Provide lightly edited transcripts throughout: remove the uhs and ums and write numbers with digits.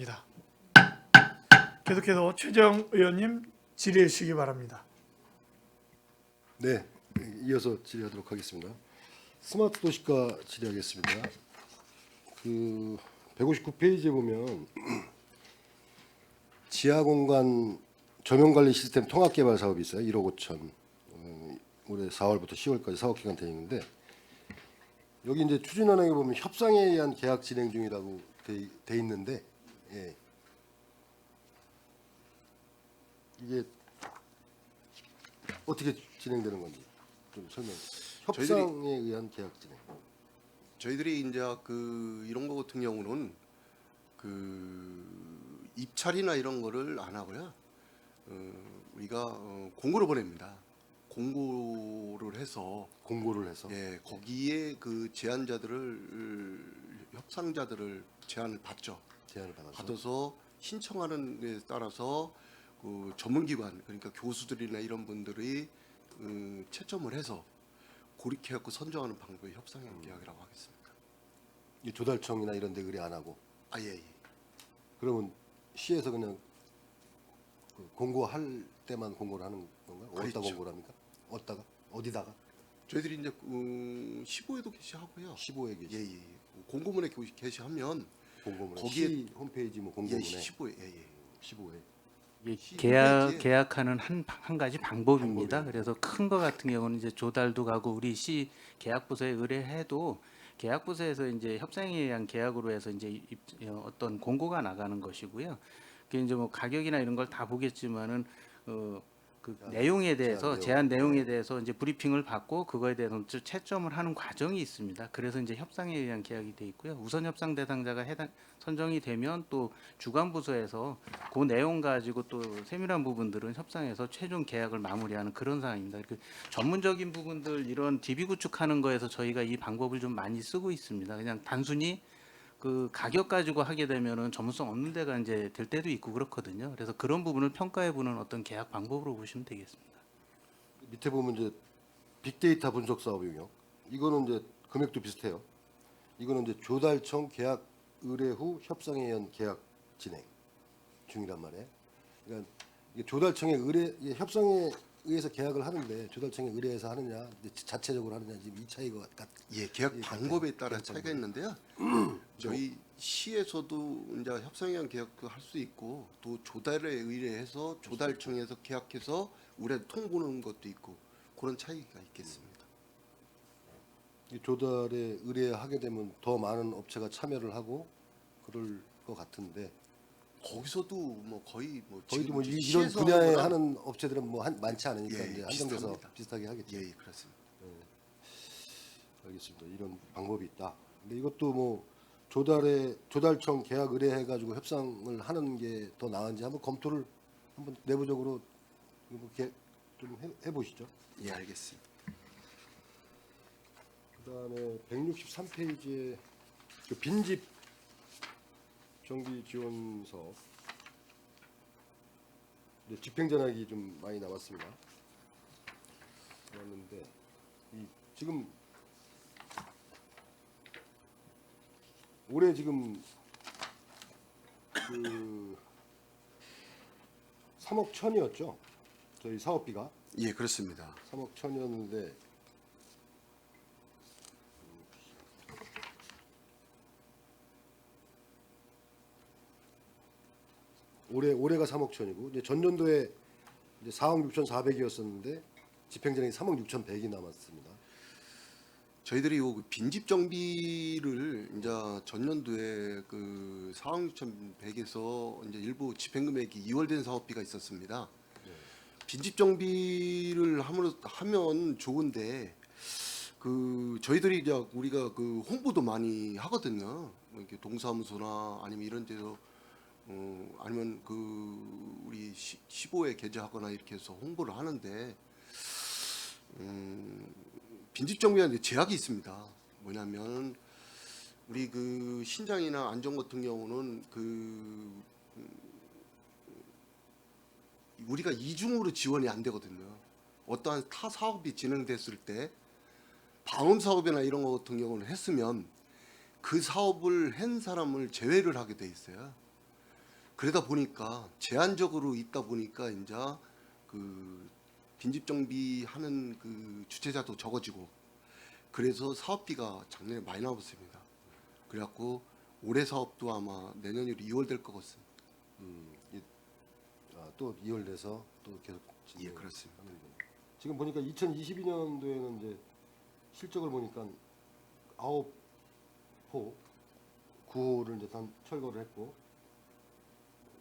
바랍니다. 계속해서 최정 의원님 질의해 주시기 바랍니다. 네, 이어서 질의하도록 하겠습니다. 스마트 도시화 질의하겠습니다. 그 159페이지에 보면 지하 공간 조명 관리 시스템 통합 개발 사업이 있어요. 1억 5천. 올해 4월부터 10월까지 사업 기간 되어 있는데 여기 이제 추진안에 보면 협상에 의한 계약 진행 중이라고 돼 있는데 예. 이게 어떻게 진행되는 건지 좀 설명. 협상에 의한 계약 진행. 저희들이 이제 그 이런 거 같은 경우는 그 입찰이나 이런 거를 안 하고요. 우리가 공고를 보냅니다. 공고를 해서 예, 거기에 그 제안자들을 협상자들을 제안을 받죠. 제안을 받아서 받아서 신청하는 데 따라서 그 전문기관 그러니까 교수들이나 이런 분들이 채점을 해서 고르케해갖고 선정하는 방법이 협상형 계약이라고 하겠습니다. 이 조달청이나 이런 데 의뢰 안 하고 예, 예. 그러면 시에서 그냥 그 공고할 때만 공고를 하는 건가요? 어디다 그렇죠. 공고를 합니까? 어디다가? 저희들이 이제 15에도 게시하고요. 15에 예, 계시. 예. 공고문에 게시하면 공고문에 거기에 시 홈페이지 뭐 예, 공고문에 15에 예, 예. 15에 이게 홈페이지에 계약하는 한 가지 방법입니다. 방법이에요. 그래서 큰 거 같은 경우는 이제 조달도 가고 우리 시 계약부서에 의뢰해도 계약부서에서 이제 협상에 의한 계약으로 해서 이제 어떤 공고가 나가는 것이고요. 그게 이제 뭐 가격이나 이런 걸 다 보겠지만은 그 내용에 대해서 제안 내용에 대해서 이제 브리핑을 받고 그거에 대해서 채점을 하는 과정이 있습니다. 그래서 이제 협상에 의한 계약이 돼 있고요. 우선 협상 대상자가 선정이 되면 또 주관 부서에서 그 내용 가지고 또 세밀한 부분들은 협상에서 최종 계약을 마무리하는 그런 상황입니다. 그 전문적인 부분들 이런 DB 구축하는 거에서 저희가 이 방법을 좀 많이 쓰고 있습니다. 그냥 단순히 그 가격 가지고 하게 되면은 전문성 없는 데가 이제 될 때도 있고 그렇거든요. 그래서 그런 부분을 평가해 보는 어떤 계약 방법으로 보시면 되겠습니다. 밑에 보면 이제 빅데이터 분석 사업 용역 이거는 이제 금액도 비슷해요. 이거는 이제 조달청 계약 의뢰 후 협상에 의한 계약 진행 중이란 말이에요. 그러니까 이게 조달청의 의뢰 협상에 의해서 계약을 하는데 조달청에 의뢰해서 하느냐 자체적으로 하느냐 지금 이 차이가 예, 계약 예, 방법에 따라 계약 차이가 방법. 있는데요. 저희 시에서도 이제 협상형 계약도 할 수 있고 또 조달에 의뢰해서 조달청에서 계약해서 우리한테 통보하는 것도 있고 그런 차이가 있겠습니다. 이 조달에 의뢰하게 되면 더 많은 업체가 참여를 하고 그럴 것 같은데 거기서도 뭐 거의 뭐 저희도 뭐 지금 이런 시에서 분야에 하는 거랑 하는 업체들은 뭐 많지 않으니까 예, 이제 한정돼서 비슷합니다. 비슷하게 하겠죠. 예, 예, 그렇습니다. 알겠습니다. 이런 방법이 있다. 근데 이것도 뭐 조달청 계약 의뢰해 가지고 협상을 하는 게 더 나은지 한번 검토를 한번 내부적으로 이렇게 좀 해보시죠. 예, 알겠습니다. 그다음에 163페이지에 그 빈집 정비 지원 사업 이제 집행전환이 좀 많이 남았습니다. 남았는데 이 지금 올해 지금 그 3억 천이었죠. 저희 사업비가 예, 그렇습니다. 3억 천이었는데 올해가 3억 천이고 이제 전년도에 이제 4억 6천 4백이었었는데 집행전환이 3억 6천 100이 남았습니다. 저희들이 요 빈집 정비를 이제 전년도에 그 4억 6,100에서 이제 일부 집행 금액이 이월된 사업비가 있었습니다. 빈집 정비를 하면 좋은데 그 저희들이 이제 우리가 그 홍보도 많이 하거든요. 이렇게 동사무소나 아니면 이런 데서 아니면 그 우리 15에 게재하거나 이렇게 해서 홍보를 하는데 빈집 정비하는데 제약이 있습니다. 뭐냐면 우리 그 신장이나 안전 같은 경우는 그 우리가 이중으로 지원이 안 되거든요. 어떠한 타 사업이 진행됐을 때 방음 사업이나 이런 거 같은 경우는 했으면 그 사업을 한 사람을 제외를 하게 돼 있어요. 그러다 보니까 제한적으로 있다 보니까 이제 그 빈집 정비하는 그 주체자도 적어지고 그래서 사업비가 작년에 많이 나왔습니다. 그래갖고 올해 사업도 아마 내년으로 2월 될 것 같습니다. 또 2월 돼서 또 계속 예, 그렇습니다. 지금 보니까 2022년도에는 이제 실적을 보니까 9호, 9호를 이제 철거를 했고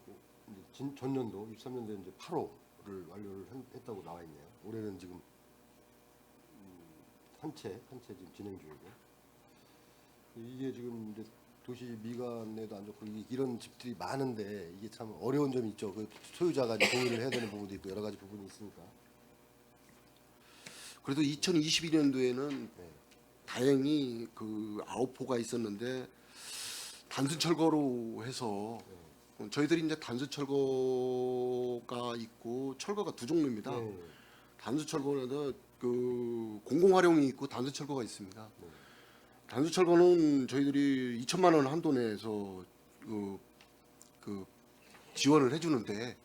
이제 전년도 23년도에 이제 8호를 완료를 했다고 나와 있네요. 올해는 지금 한 채 지금 진행 중이고 이게 지금 이제 도시 미관에도 안 좋고 이런 집들이 많은데 이게 참 어려운 점이 있죠. 그 소유자가 이제 동의를 해야 되는 부분도 있고 여러 가지 부분이 있으니까. 그래도 2022년도에는 다행히 그 9호가 있었는데 단순 철거로 해서 저희들이 이제 단순 철거가 있고 철거가 두 종류입니다. 네. 단순 철거는 그 공공 활용이 있고 단순 철거가 있습니다. 단순 철거는 저희들이 2천만 원 한도 내에서 그 지원을 해주는데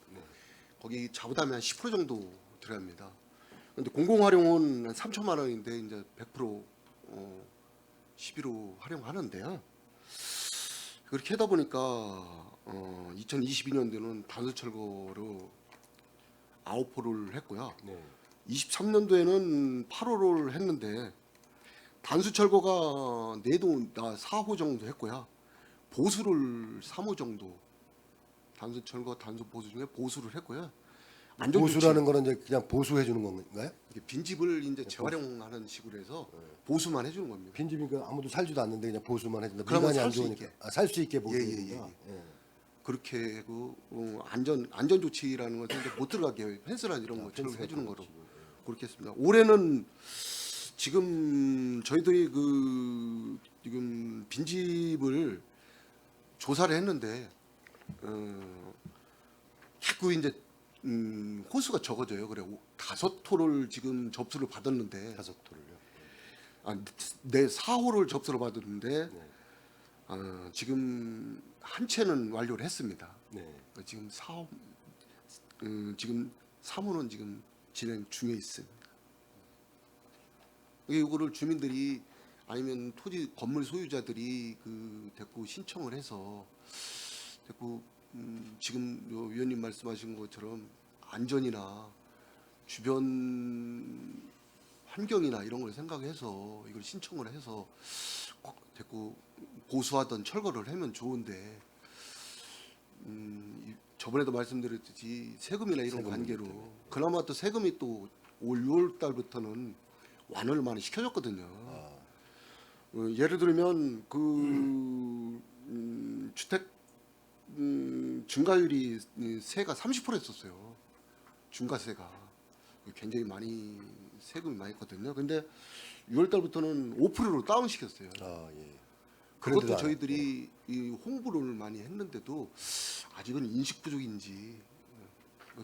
거기 자부담이 한 10% 정도 들어갑니다. 근데 공공 활용은 한 3천만 원인데 이제 100% 11호 활용하는데요. 그렇게 하다 보니까 2022년도에는 단순 철거로 9호를 했고요. 네. 23년도에는 8호를 했는데 단수 철거가 4호 정도 했고요. 보수를 3호 정도 단수 철거 단수 보수 중에 보수를 했고요. 보수라는 거는 이제 그냥 보수해 주는 건가요? 이게 빈집을 이제 재활용하는 식으로 해서 보수만 해주는 겁니다. 빈집이니까 아무도 살지도 않는데 그냥 보수만 해준다. 그러면 미관이 안 살수 좋으니까 있게. 살 수 있게 예, 예, 보수니까. 그렇게 그 안전 조치라는 것은 이제 못 들어가게 펜스란 이런 것처럼 해주는 거로 그렇게 했습니다. 올해는 지금 저희들이 그 지금 빈집을 조사를 했는데 자꾸 이제 호수가 적어져요. 그래 5호를 지금 접수를 받았는데 5호를요. 네 4호를 접수를 받았는데 지금 한 채는 완료를 했습니다. 네. 지금 사업 지금 3호는 지금 진행 중에 있습니다. 이거를 주민들이 아니면 토지 건물 소유자들이 그 대꾸 신청을 해서 대꾸 지금 요 위원님 말씀하신 것처럼 안전이나 주변 환경이나 이런 걸 생각해서 이걸 신청을 해서 대꾸 보수하던 철거를 하면 좋은데 저번에도 말씀드렸듯이 세금이나 이런 세금 관계로 때문에. 그나마 또 세금이 또 올 6월 달부터는 완화를 많이 시켜줬거든요. 예를 들면 그 주택 증가율이 세가 30%였었어요. 중과세가 굉장히 많이 세금이 많이 있거든요. 근데 6월 달부터는 5%로 다운 시켰어요. 예. 그것도 그래도 저희들이 이 홍보를 많이 했는데도 아직은 인식 부족인지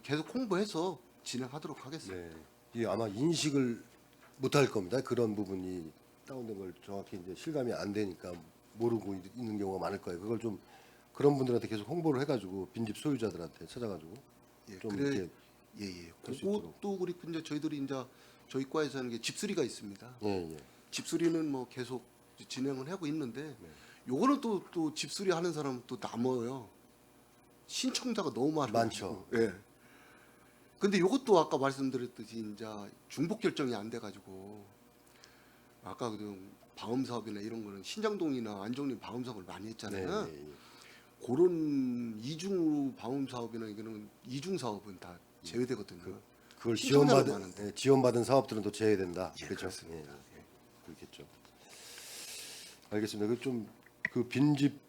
계속 홍보해서 진행하도록 하겠습니다. 네. 이게 아마 인식을 못할 겁니다. 그런 부분이 다운된 걸 정확히 이제 실감이 안 되니까 모르고 있는 경우가 많을 거예요. 그걸 좀 그런 분들한테 계속 홍보를 해가지고 빈집 소유자들한테 찾아가지고 예, 좀 그래 이렇게 예예. 할수 있도록. 그것도 그리고 이제 저희들이 이제 저희 과에서 하는 게 집수리가 있습니다. 예. 집수리는 뭐 계속 진행을 하고 있는데 네. 요거는 또 집수리 하는 사람은 또 남아요. 신청자가 너무 많죠. 예. 근데 요것도 아까 말씀드렸듯이 이제 중복 결정이 안 돼가지고 아까 그 방음 사업이나 이런 거는 신장동이나 안정리 방음 사업을 많이 했잖아요. 네. 그런 이중 방음 사업이나 이거는 이중 사업은 다 제외되거든요. 그걸 신청자가 지원받은 많은데. 지원받은 사업들은 또 제외된다. 예, 그렇죠. 그렇습니다. 예. 그렇겠죠. 알겠습니다. 그 빈집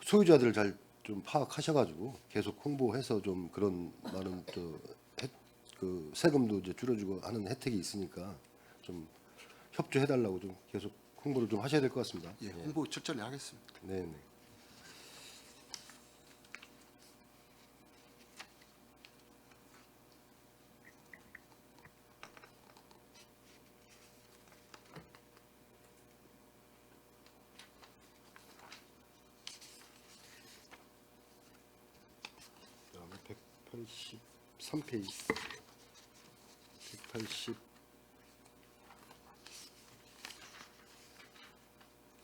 소유자들을 잘 좀 파악하셔가지고 계속 홍보해서 좀 그런 많은 그 세금도 이제 줄여주고 하는 혜택이 있으니까 좀 협조해달라고 좀 계속 홍보를 좀 하셔야 될 것 같습니다. 예, 홍보 철저히 하겠습니다. 네. 183페이지. 180.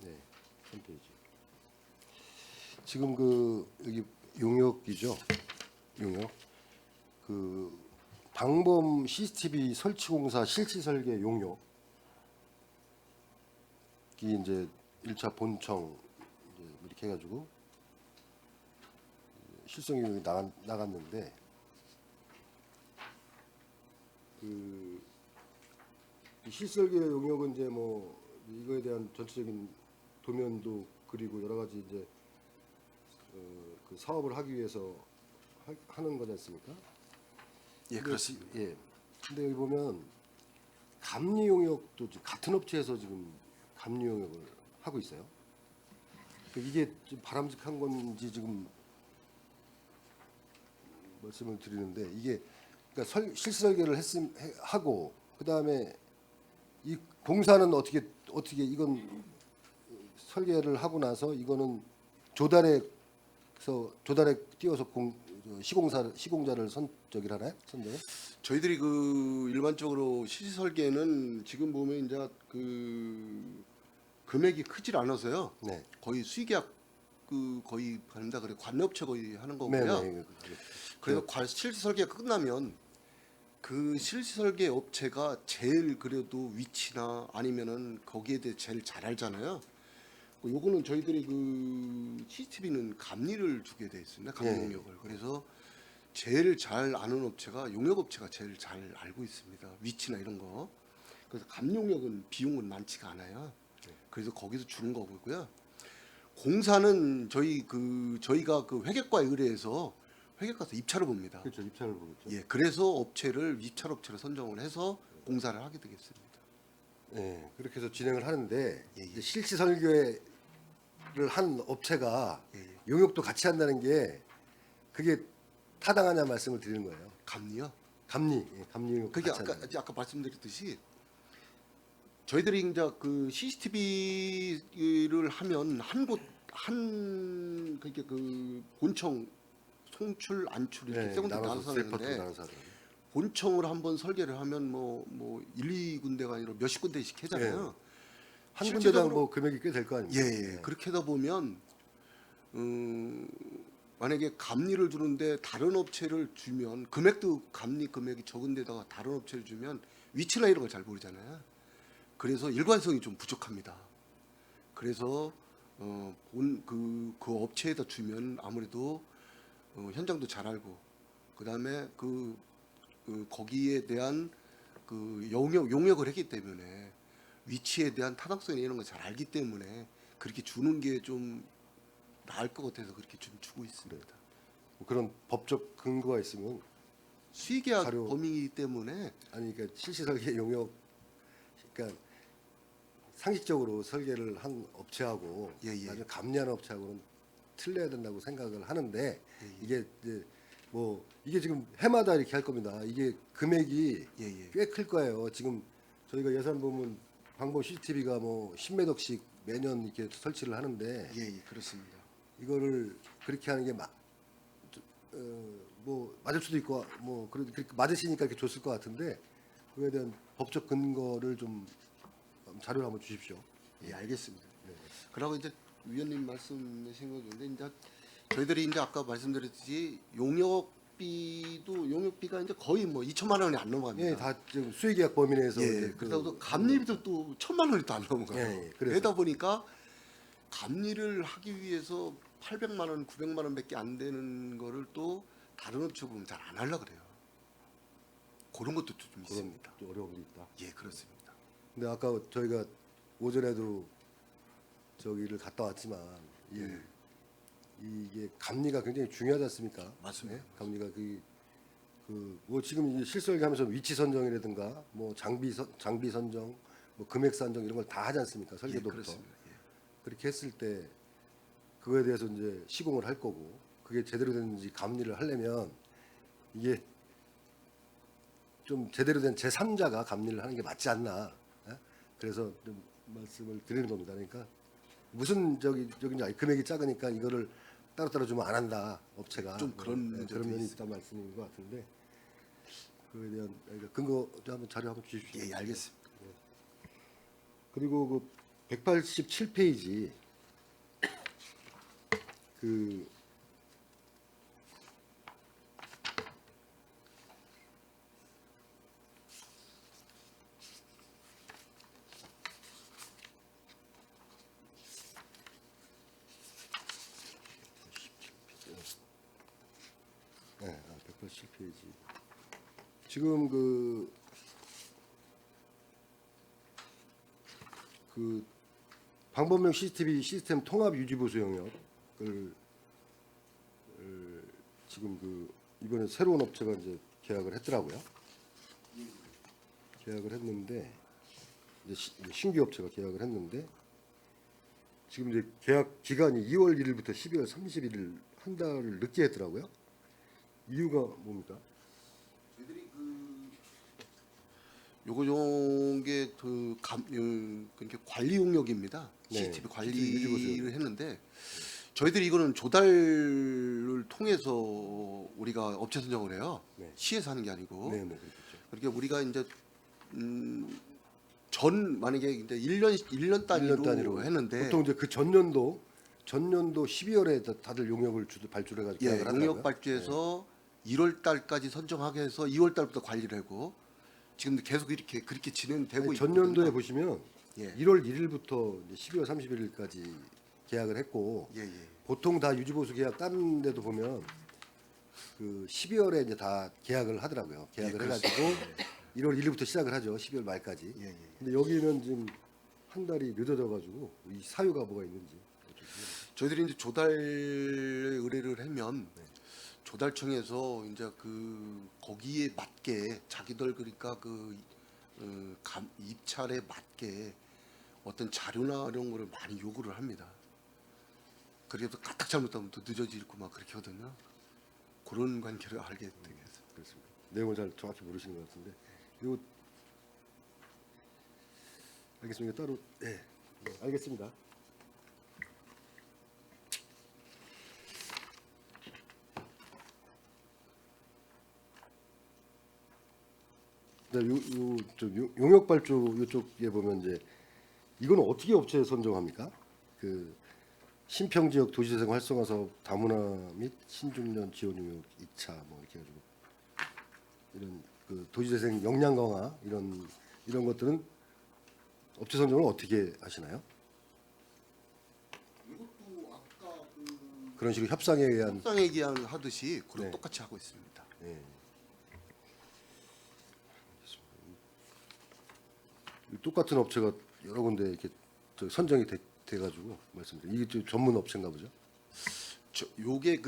네, 3페이지. 지금 그 여기 용역이죠. 용역. 그 방범 CCTV 설치 공사 실시 설계 용역이 이제 1차 본청 이제 이렇게 해가지고 실성 용역이 나갔는데 그 실설계 용역은 이제 뭐 이거에 대한 전체적인 도면도 그리고 여러 가지 이제 그 사업을 하기 위해서 하는 거지 않습니까? 예, 그렇습니다. 예. 근데 여기 보면 감리 용역도 지금 같은 업체에서 지금 감리 용역을 하고 있어요. 그러니까 이게 좀 바람직한 건지 지금 말씀을 드리는데 이게 그러니까 실시 설계를 하고 그 다음에 이 공사는 어떻게 이건 설계를 하고 나서 이거는 조달에 띄워서 시공자를 선정을 하나요? 선정을? 저희들이 그 일반적으로 실시 설계는 지금 보면 이제 그 금액이 크질 않아서요. 네. 거의 수의계약 그 거의 한다 그래 관업체 거의 하는 거고요. 네. 그래서 실시 설계가 끝나면 그 실시 설계 업체가 제일 그래도 위치나 아니면은 거기에 대해 제일 잘 알잖아요. 요거는 저희들이 그 CCTV는 감리를 주게 돼 있습니다. 감리 네. 용역을. 그래서 제일 잘 아는 업체가 용역 업체가 제일 잘 알고 있습니다. 위치나 이런 거. 그래서 감리 용역은 비용은 많지가 않아요. 그래서 거기서 주는 거고요. 공사는 저희가 그 회계과에 의뢰해서 회계과에서 입찰을 봅니다. 그렇죠. 입찰을 보겠죠. 예, 그래서 업체를 입찰 업체로 선정을 해서 공사를 하게 되겠습니다. 네, 그렇게 해서 진행을 하는데 예, 예. 이제 실시 설계를 한 업체가 예, 예. 용역도 같이 한다는 게 그게 타당하냐 말씀을 드리는 거예요. 감리요? 감리 용역 그게 같이 한다는 아까 말씀드렸듯이 저희들이 이제 그 CCTV를 하면 그러니까 그 본청 송출 안출 이렇게 세 군데 나눠서 하는데 본청을 한번 설계를 하면 뭐 1, 2군데가 아니라 몇십 군데씩 하잖아요. 한 실제적으로- 군데당 뭐 금액이 꽤 될 거 아닙니까? 예. 그렇게 하다 보면 만약에 감리를 주는데 다른 업체를 주면 감리 금액이 적은 데다가 다른 업체를 주면 위치나 이런 걸 잘 모르잖아요. 그래서 일관성이 좀 부족합니다. 그래서 그 업체에다 주면 아무래도 현장도 잘 알고 그다음에 거기에 대한 그 용역을 했기 때문에 위치에 대한 타당성이나 이런 걸 잘 알기 때문에 그렇게 주는 게 좀 나을 것 같아서 그렇게 좀 주고 있습니다. 뭐 그런 법적 근거가 있으면 수의계약 자료- 범위이기 때문에 아니 그러니까 실시 설계 용역 그러니까 상식적으로 설계를 한 업체하고 예, 예. 나중에 감리하는 업체하고는 틀려야 된다고 생각을 하는데 예, 예. 이게 이제 뭐 이게 지금 해마다 이렇게 할 겁니다. 이게 금액이 예. 꽤 클 거예요. 지금 저희가 예산 보면 방범 CCTV가 뭐 10매덕씩 매년 이렇게 설치를 하는데 예, 그렇습니다. 이거를 그렇게 하는 게 뭐 맞을 수도 있고 뭐 그렇게 맞으시니까 이렇게 줬을 것 같은데 그거에 대한 법적 근거를 좀 자료를 한번 주십시오. 예, 알겠습니다. 그러고 이제 위원님 말씀하신 건데 이제 저희들이 이제 아까 말씀드렸듯이 용역비가 이제 거의 뭐 2천만 원이 안 넘어갑니다. 예, 다 지금 수의계약 범위 내에서 예, 이제 그러다 또 감리비도 또 1,000만 원이 또 안 넘어가요. 예, 그래서. 그러다 보니까 감리를 하기 위해서 800만 원, 900만 원밖에 안 되는 거를 또 다른 업체 보면 잘 안 하려 그래요. 그런 것도 좀 그런 있습니다. 좀 어려움이 있다. 예, 그렇습니다. 근데 아까 저희가 오전에도 저기를 갔다 왔지만 예. 이게 감리가 굉장히 중요하지 않습니까? 맞습니다. 네? 감리가 뭐 지금 실설계하면서 위치 선정이라든가 뭐 장비 선정, 뭐 금액 선정 이런 걸 다 하지 않습니까? 예, 설계도부터. 그렇습니다. 예. 그렇게 했을 때 그거에 대해서 이제 시공을 할 거고 그게 제대로 됐는지 감리를 하려면 이게 좀 제대로 된 제3자가 감리를 하는 게 맞지 않나. 예? 그래서 좀 말씀을 드리는 겁니다. 그러니까 무슨 저기인지 금액이 작으니까 이거를 따로따로 주면 안 한다 업체가 좀 그런 네, 문제도 그런 면이 있습니다. 있단 말씀인 것 같은데 그에 대한 근거 좀 한번 자료 한번 주십시오. 예, 알겠습니다. 그리고 그 187페이지 그 네, 187페이지. 지금 그 방범용 CCTV 시스템 통합 유지 보수 영역을 지금 이번에 새로운 업체가 이제 계약을 했더라고요. 계약을 했는데 이제 신규 업체가 계약을 했는데 지금 이제 계약 기간이 2월 1일부터 12월 31일 한 달을 늦게 했더라고요. 이유가 뭡니까? 저희들이 요게 그러니까 관리 용역입니다. 네, CCTV CCTV 유지 관리를 했는데 저희들이 이거는 조달을 통해서 우리가 업체 선정을 해요. 네. 시에서 하는 게 아니고. 네, 그렇겠죠. 그러니까 우리가 이제 만약에 이제 1년 단위로 했는데 보통 이제 그 전년도 12월에 다들 용역을 발주를 해가지고 예, 계약을 하더라고요. 용역 발주해서 1월 달까지 선정하게 해서 2월 달부터 관리를 하고 지금 계속 그렇게 진행되고 아니, 전년도에 있거든요. 보시면 예. 1월 1일부터 12월 31일까지 계약을 했고 예, 예. 보통 다 유지보수 계약 다른 데도 보면 그 12월에 이제 다 계약을 하더라고요. 계약을 해가지고 1월 1일부터 시작을 하죠. 12월 말까지. 예, 예. 근데 여기는 지금 한 달이 늦어져가지고 이 사유가 뭐가 있는지. 저희들이 이제 조달 의뢰를 하면 조달청에서 이제 거기에 맞게 자기들 그러니까 입찰에 맞게 어떤 자료나 이런 거를 많이 요구를 합니다. 그래도 까딱 잘못하면 또 늦어지고 막 그렇게 하거든요. 그런 관계를 알게 되게 해서. 그렇습니다. 내용을 잘 정확히 모르시는 것 같은데. 이거 알겠습니다. 따로 네, 알겠습니다. 용역 발주 이쪽에 보면 이제 이거는 어떻게 업체 선정합니까? 그 신평 지역 도시재생 활성화 사업 다문화 및 신중년 지원 용역 2차 뭐 이렇게 해가지고 이런 그 도시재생 역량 강화 이런 것들은 업체 선정을 어떻게 하시나요? 이것도 아까 그런 식으로 협상에 의한 협상에 기한 하듯이 그걸 네. 똑같이 하고 있습니다. 예. 똑같은 업체가 여러 군데 이렇게 선정이 돼가지고 말씀드려요. 이게 좀 전문 업체인가 보죠? 요게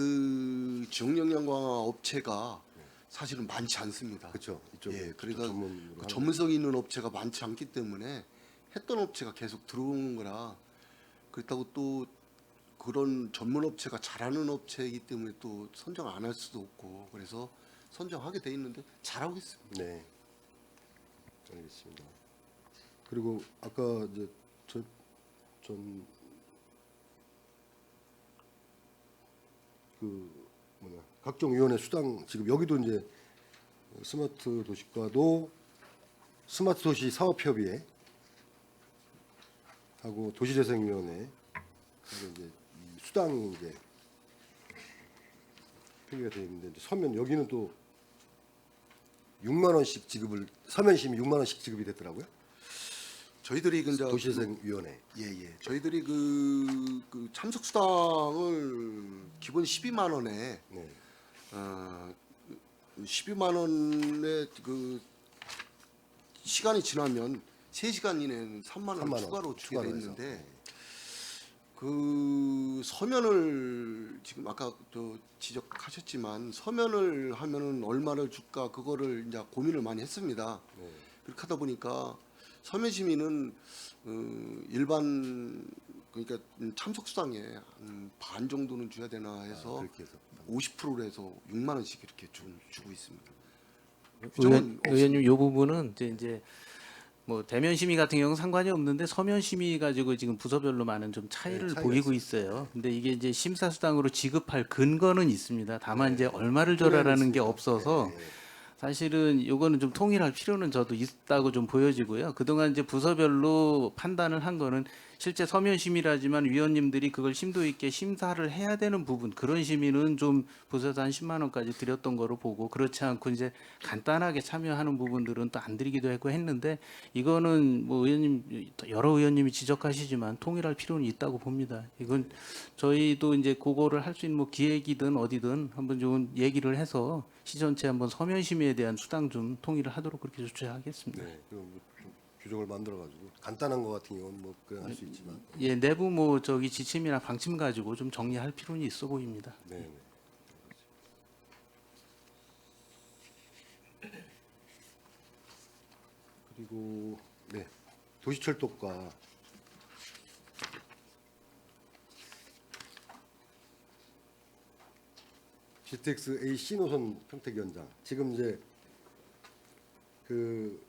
지역 역량 강화 업체가 사실은 많지 않습니다. 그렇죠. 이쪽에 예, 그러니까 전문으로 하는 전문성 있는 업체가 많지 않기 때문에 했던 업체가 계속 들어오는 거라 그렇다고 또 그런 전문 업체가 잘하는 업체이기 때문에 또 선정 안 할 수도 없고 그래서 선정하게 돼 있는데 잘하고 있습니다. 네. 알겠습니다. 그리고 아까 이제 각종 위원회 수당 지금 여기도 이제 스마트 도시과도 스마트 도시 사업협의회 하고 도시재생위원회 하고 이제 이 수당이 이제 표기가 되어 있는데 이제 서면 여기는 또 6만 원씩 지급을 서면심이 6만 원씩 지급이 됐더라고요. 저희들이 근데 도시재생위원회. 예. 저희들이 그 참석 수당을 기본 12만 원에 네. 12만 원에 시간이 지나면 3시간 이내는 3만 원 3만 원 추가로 주게 추가로 돼 해서. 있는데 서면을 지금 아까 지적하셨지만 서면을 하면은 얼마를 줄까 그거를 이제 고민을 많이 했습니다. 네. 그렇게 하다 보니까 서면 시민은 일반 그러니까 참석 수당의 반 정도는 줘야 되나 해서 그렇게 해서 50%로 해서 6만 원씩 이렇게 주고 있습니다. 의원님 이 부분은 이제 뭐 대면 심의 같은 경우는 상관이 없는데 서면 심의 가지고 지금 부서별로 많은 좀 차이를 차이가 보이고 있어요. 근데 이게 이제 심사 수당으로 지급할 근거는 있습니다. 다만 이제 얼마를 줘라라는 게 있으니까. 없어서 사실은 요거는 좀 통일할 필요는 저도 있다고 좀 보여지고요. 그동안 이제 부서별로 판단을 한 거는 실제 서면 심의라지만 위원님들이 그걸 심도 있게 심사를 해야 되는 부분 그런 심의는 좀 부서에서 한 10만 원까지 드렸던 거로 보고 그렇지 않고 이제 간단하게 참여하는 부분들은 또 안 드리기도 했고 했는데 이거는 뭐 의원님 여러 의원님이 지적하시지만 통일할 필요는 있다고 봅니다. 이건 저희도 이제 그거를 할 수 있는 뭐 기획이든 어디든 한번 좀 얘기를 해서 시전체 한번 서면 심의에 대한 수당 좀 통일을 하도록 그렇게 조치하겠습니다. 네, 그럼 좀 규정을 만들어가지고 간단한 거 같은 경우는 뭐 그냥 할 수 있지만. 예, 내부 뭐 저기 지침이나 방침 가지고 좀 정리할 필요는 있어 보입니다. 네, 네. 그리고 네, 도시철도과 GTX AC 노선 평택 연장. 지금 이제 그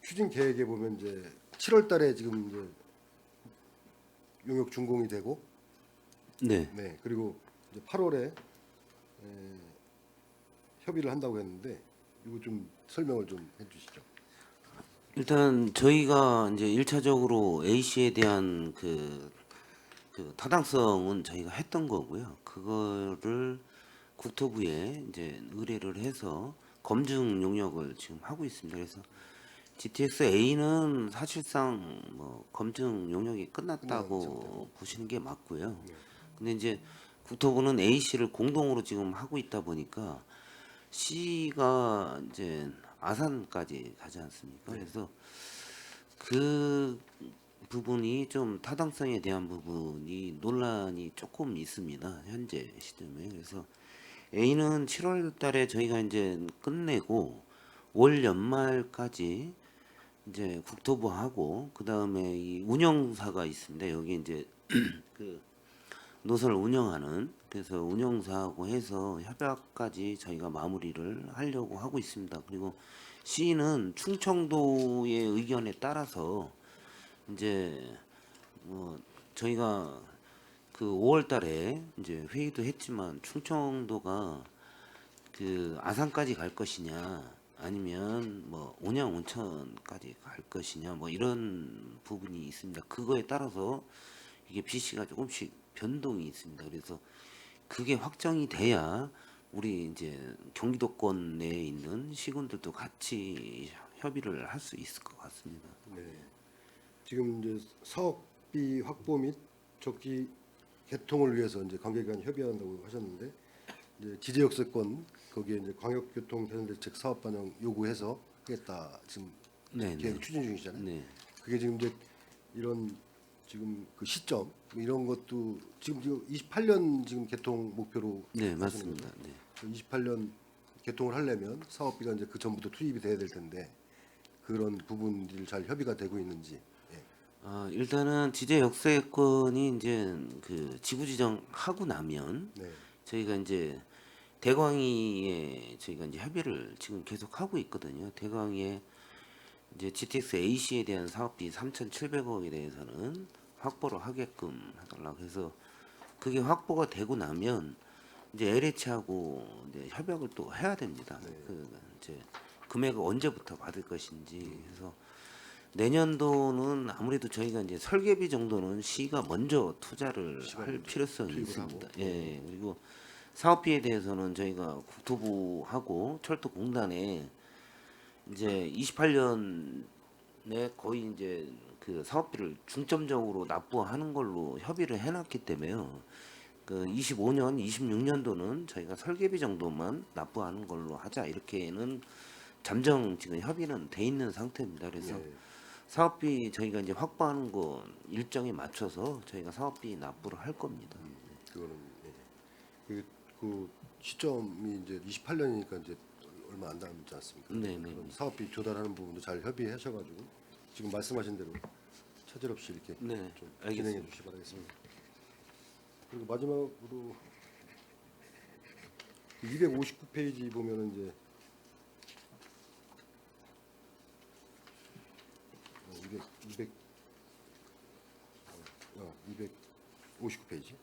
추진 계획에 보면 이제 7월달에 지금 이제 용역 준공이 되고, 네. 네, 그리고 이제 8월에 협의를 한다고 했는데 이거 좀 설명을 좀 해주시죠. 일단 저희가 이제 1차적으로 A씨에 대한 그 타당성은 저희가 했던 거고요. 그거를 국토부에 이제 의뢰를 해서 검증 용역을 지금 하고 있습니다. 그래서 GTX A는 사실상 뭐 검증 용역이 끝났다고 보시는 게 맞고요. 근데 이제 국토부는 A씨를 공동으로 지금 하고 있다 보니까 C가 이제 아산까지 가지 않습니까? 그래서 그 부분이 좀 타당성에 대한 부분이 논란이 조금 있습니다. 현재 시점에. 그래서 A는 7월 달에 저희가 이제 끝내고 올 연말까지 이제 국토부하고 그다음에 이 운영사가 있습니다. 여기 이제 그 노선을 운영하는 그래서 운영사하고 해서 협약까지 저희가 마무리를 하려고 하고 있습니다. 그리고 C는 충청도의 의견에 따라서 이제 뭐 저희가 그 5월 달에 이제 회의도 했지만 충청도가 그 아산까지 갈 것이냐 아니면 뭐 온양 온천까지 갈 것이냐 뭐 이런 부분이 있습니다. 그거에 따라서 이게 BC가 조금씩 변동이 있습니다. 그래서 그게 확정이 돼야 우리 이제 경기도권 내에 있는 시군들도 같이 협의를 할 수 있을 것 같습니다. 네. 지금 이제 사업비 확보 및 적기 개통을 위해서 이제 관계기관 협의한다고 하셨는데 이제 지제역세권 거기에 이제 광역교통 개선대책 사업 반영 요구해서 하겠다 지금 네, 계획 네. 추진 중이잖아요. 네. 그게 지금 이제 이런 지금 그 시점 뭐 이런 것도 지금 28년 지금 개통 목표로 네, 하시는 맞습니다. 거죠? 네. 28년 개통을 하려면 사업비가 이제 그 전부터 투입이 돼야 될 텐데 그런 부분들이 잘 협의가 되고 있는지. 예. 일단은 지제 역세권이 이제 그 지구 지정하고 나면 네. 저희가 이제 대광위에 저희가 이제 협의를 지금 계속 하고 있거든요. 대광위에 이제 GTX A씨에 대한 사업비 3,700억에 대해서는 확보를 하게끔 해달라고 해서 그게 확보가 되고 나면 이제 LH하고 이제 협약을 또 해야 됩니다. 그 이제 금액을 언제부터 받을 것인지 해서 내년도는 아무래도 저희가 이제 설계비 정도는 시가 먼저 투자를 할 필요성이 투입을 있습니다. 하고. 예, 그리고 사업비에 대해서는 저희가 국토부하고 철도공단에 이제 28년에 거의 이제 그 사업비를 중점적으로 납부하는 걸로 협의를 해놨기 때문에요. 그 25년, 26년도는 저희가 설계비 정도만 납부하는 걸로 하자 이렇게는 잠정 지금 협의는 돼 있는 상태입니다. 그래서 예. 사업비 저희가 이제 확보하는 거 일정에 맞춰서 저희가 사업비 납부를 할 겁니다. 그거는 예. 그 시점이 이제 28년이니까 이제 얼마 안 남지 않습니까? 네, 네. 그럼 사업비 조달하는 부분도 잘 협의하셔가지고 지금 말씀하신 대로 차질 없이 이렇게 네, 좀 알겠습니다. 진행해 주시기 바라겠습니다. 그리고 마지막으로 259페이지 보면은 이제 259페이지.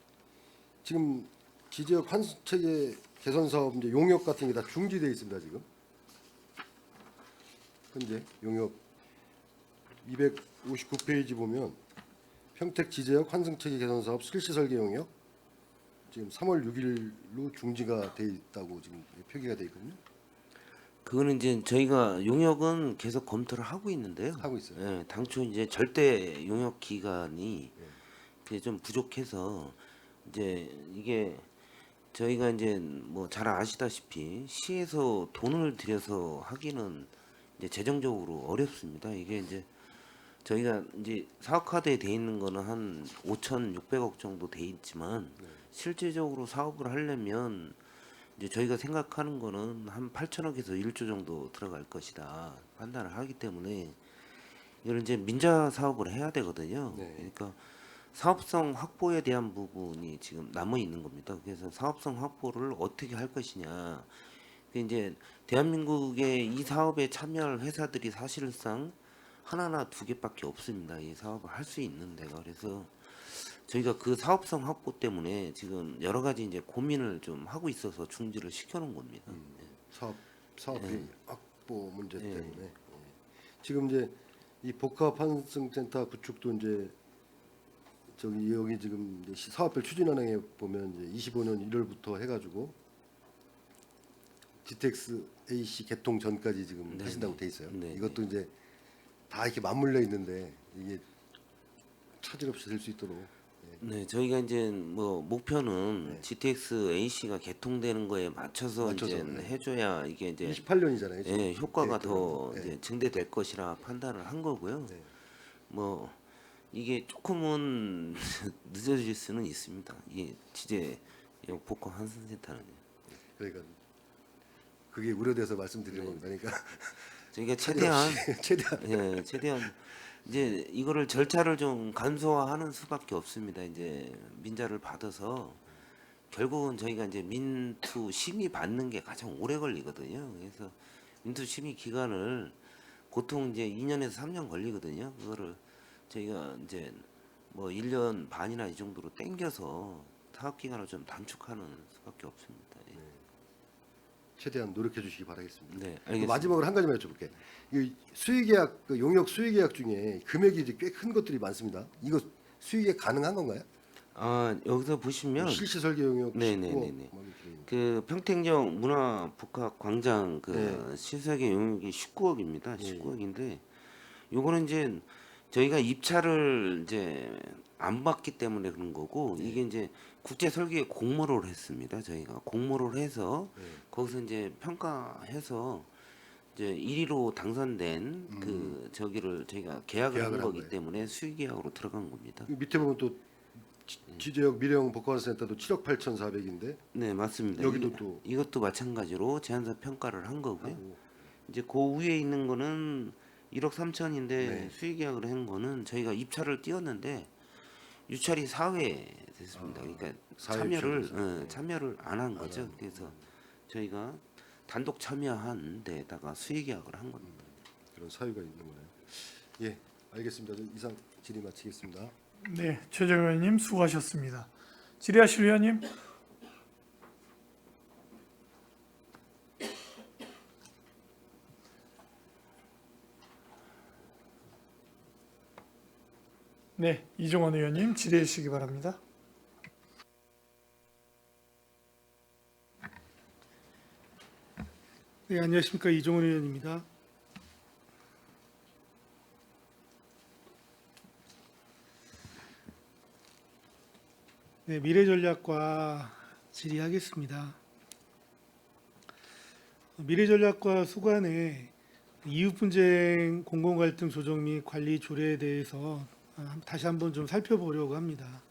지금 지지역 환수체계 개선 사업 이제 용역 같은 게 다 중지돼 있습니다 지금. 현재 용역 259페이지 보면 평택 지지역 환승체계 개선 사업 실시 설계 용역 지금 3월 6일로 중지가 돼 있다고 지금 표기가 돼 있거든요. 그거는 이제 저희가 용역은 계속 검토를 하고 있는데요. 하고 있어요. 예, 당초 이제 절대 용역 기간이 그게 좀 부족해서 이제 이게 저희가 이제 뭐 잘 아시다시피 시에서 돈을 들여서 하기는 이제 재정적으로 어렵습니다. 이게 이제 저희가 이제 사업화돼 돼 있는 거는 한 5,600억 정도 돼 있지만 실제적으로 사업을 하려면 이제 저희가 생각하는 거는 한 8천억에서 1조 정도 들어갈 것이다 판단을 하기 때문에 이걸 이제 민자 사업을 해야 되거든요. 네. 그러니까 사업성 확보에 대한 부분이 지금 남아 있는 겁니다. 그래서 사업성 확보를 어떻게 할 것이냐. 그 이제 대한민국의 이 사업에 참여할 회사들이 사실상 하나나 두 개밖에 없습니다. 이 사업을 할 수 있는 데가. 그래서 저희가 그 사업성 확보 때문에 지금 여러 가지 이제 고민을 좀 하고 있어서 중지를 시켜놓은 겁니다. 사업비 확보 문제 때문에 지금 이제 이 복합 환승센터 구축도 이제 저기 여기 지금 이제 사업별 추진은행에 보면 이제 25년 1월부터 해가지고 GTX AC 개통 전까지 지금 하신다고 돼 있어요. 네. 이것도 이제 다 이렇게 맞물려 있는데 이게 차질 없이 될 수 있도록 네, 저희가 이제 뭐 목표는 GTX AC가 개통되는 거에 맞춰서 이제 해줘야 이게 이제 28년이잖아요. 예, 효과가 더 이제 증대될 것이라 판단을 한 거고요. 네. 뭐 이게 조금은 늦어질 수는 있습니다. 이게 지제 복합 환승센터는 그러니까 그게 우려돼서 말씀드리는 겁니다. 그러니까 저희가 최대한 최대한 예, 최대한 이제 이거를 절차를 좀 간소화하는 수밖에 없습니다. 이제 민자를 받아서 결국은 저희가 이제 민투 심의 받는 게 가장 오래 걸리거든요. 그래서 민투 심의 기간을 보통 이제 2년에서 3년 걸리거든요. 그거를 저희가 이제 뭐 1년 반이나 이 정도로 땡겨서 사업 기간을 좀 단축하는 수밖에 없습니다. 예. 최대한 노력해 주시기 바라겠습니다. 네, 알겠습니다. 마지막으로 한 가지만 여쭤볼게요. 이 수의계약, 그 용역 수의계약 중에 금액이 이제 꽤 큰 것들이 많습니다. 이거 수의계약 가능한 건가요? 아, 여기서 보시면 실시 설계 용역 네네네네. 19억 뭐 이렇게. 그 평택역 문화복합광장 그 네. 시설계 용역이 19억입니다. 19억인데 요거는 이제 저희가 입찰을 이제 안 받기 때문에 그런 거고 이게 이제 국제 설계 공모를 했습니다. 저희가 공모를 해서 거기서 이제 평가해서 이제 1위로 당선된 그 저기를 저희가 계약을 한 계약을 한 거기 거예요. 때문에 수의 계약으로 들어간 겁니다. 이 밑에 보면 또 지제역 미령 복합센터도 7억 8,400인데 네, 맞습니다. 여기도 또 이것도 마찬가지로 제안서 평가를 한 거고요. 이제 그 위에 있는 거는 1억 3천인데 네. 수의 계약을 한 거는 저희가 입찰을 띄웠는데 유찰이 4회 됐습니다. 그러니까 사회 참여를 유찰에서. 참여를 안 한 거죠. 그래서 저희가 단독 참여한 데다가 수의 계약을 한 겁니다. 그런 사유가 있는 거네요. 예, 알겠습니다. 저 이상 질의 마치겠습니다. 네, 최정 의원님 수고하셨습니다. 질의하실 의원님. 네, 이종원 의원님 질의해 주시기 바랍니다. 네, 안녕하십니까. 이종훈 의원입니다. 네, 미래전략과 질의하겠습니다. 미래전략과 수관의 이웃분쟁 공공갈등 조정 및 관리 조례에 대해서 다시 한번 좀 살펴보려고 합니다.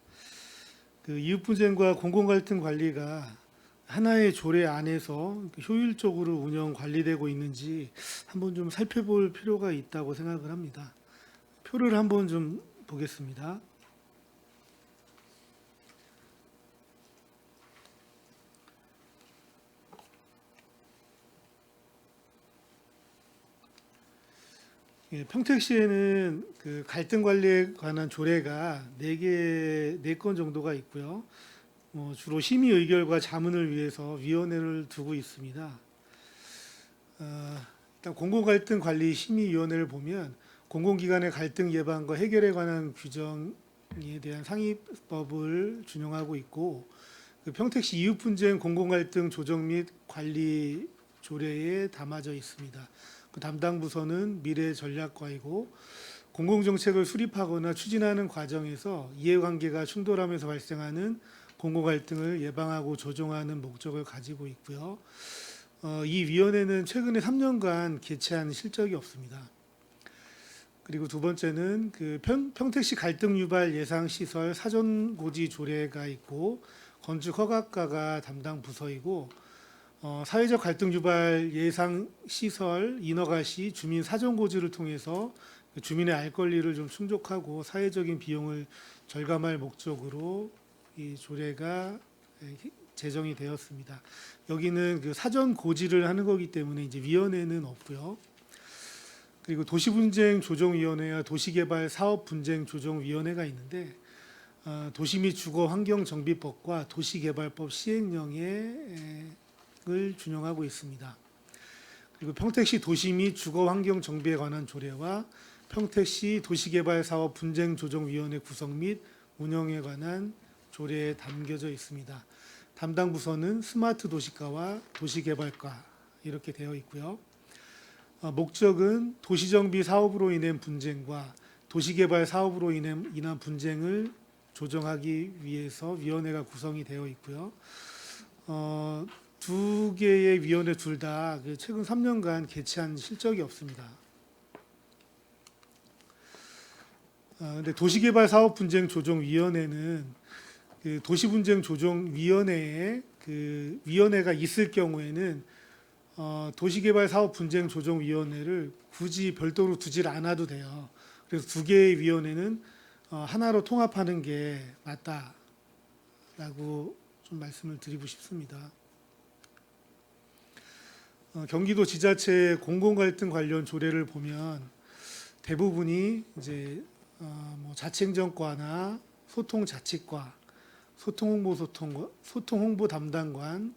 그 이웃분쟁과 공공갈등 관리가 하나의 조례 안에서 효율적으로 운영 관리되고 있는지 한번 좀 살펴볼 필요가 있다고 생각을 합니다. 표를 한번 좀 보겠습니다. 예, 평택시에는 그 갈등 관리에 관한 조례가 4건 정도가 있고요. 주로 심의 의결과 자문을 위해서 위원회를 두고 있습니다. 일단 공공갈등 관리 심의위원회를 보면 공공기관의 갈등 예방과 해결에 관한 규정에 대한 상위법을 준용하고 있고, 그 평택시 이웃분쟁 공공갈등 조정 및 관리 조례에 담아져 있습니다. 그 담당 부서는 미래전략과이고, 공공정책을 수립하거나 추진하는 과정에서 이해관계가 충돌하면서 발생하는 공공갈등을 예방하고 조정하는 목적을 가지고 있고요. 이 위원회는 최근에 3년간 개최한 실적이 없습니다. 그리고 두 번째는 그 평택시 갈등 유발 예상 시설 사전 고지 조례가 있고, 건축 허가과가 담당 부서이고, 사회적 갈등 유발 예상 시설 인허가 시 주민 사전 고지를 통해서 주민의 알 권리를 좀 충족하고 사회적인 비용을 절감할 목적으로 이 조례가 제정이 되었습니다. 여기는 그 사전 고지를 하는 거기 때문에 이제 위원회는 없고요. 그리고 도시분쟁 조정위원회와 도시개발 사업분쟁 조정위원회가 있는데, 도시 및 주거 환경 정비법과 도시개발법 시행령을 준용하고 있습니다. 그리고 평택시 도시 및 주거 환경 정비에 관한 조례와 평택시 도시개발 사업 분쟁 조정위원회 구성 및 운영에 관한 조례에 담겨져 있습니다. 담당 부서는 스마트 도시과와 도시개발과 이렇게 되어 있고요. 목적은 도시정비 사업으로 인한 분쟁과 도시개발 사업으로 인한 분쟁을 조정하기 위해서 위원회가 구성이 되어 있고요. 두 개의 위원회 둘 다 최근 3년간 개최한 실적이 없습니다. 근데 도시개발 사업 분쟁 조정 위원회는 그 도시분쟁 조정 위원회에 그 위원회가 있을 경우에는 도시개발 사업 분쟁 조정 위원회를 굳이 별도로 두질 않아도 돼요. 그래서 두 개의 위원회는 하나로 통합하는 게 맞다라고 좀 말씀을 드리고 싶습니다. 경기도 지자체 공공갈등 관련 조례를 보면 대부분이 이제 뭐 자치행정과나 소통자치과, 소통홍보 담당관,